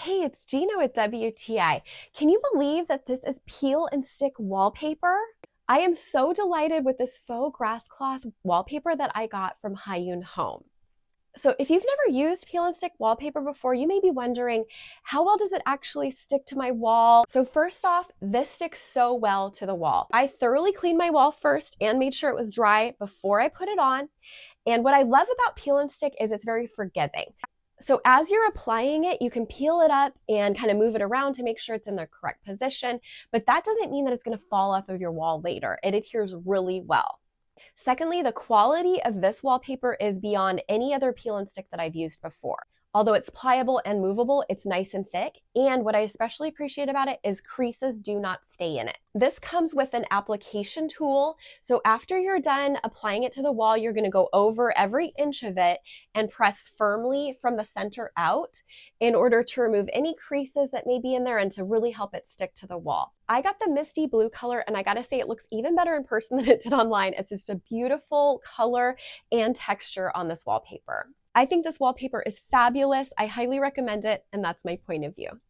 Hey, it's Gina with WTI. Can you believe that this is peel and stick wallpaper? I am so delighted with this faux grasscloth wallpaper that I got from HyunHome. So if you've never used peel and stick wallpaper before, you may be wondering, how well does it actually stick to my wall? So first off, this sticks so well to the wall. I thoroughly cleaned my wall first and made sure it was dry before I put it on. And what I love about peel and stick is it's very forgiving. So as you're applying it, you can peel it up and kind of move it around to make sure it's in the correct position, but that doesn't mean that it's going to fall off of your wall later. It adheres really well. Secondly, the quality of this wallpaper is beyond any other peel and stick that I've used before. Although it's pliable and movable, it's nice and thick. And what I especially appreciate about it is creases do not stay in it. This comes with an application tool. So after you're done applying it to the wall, you're gonna go over every inch of it and press firmly from the center out in order to remove any creases that may be in there and to really help it stick to the wall. I got the misty blue color, and I gotta say it looks even better in person than it did online. It's just a beautiful color and texture on this wallpaper. I think this wallpaper is fabulous. I highly recommend it, and that's my point of view.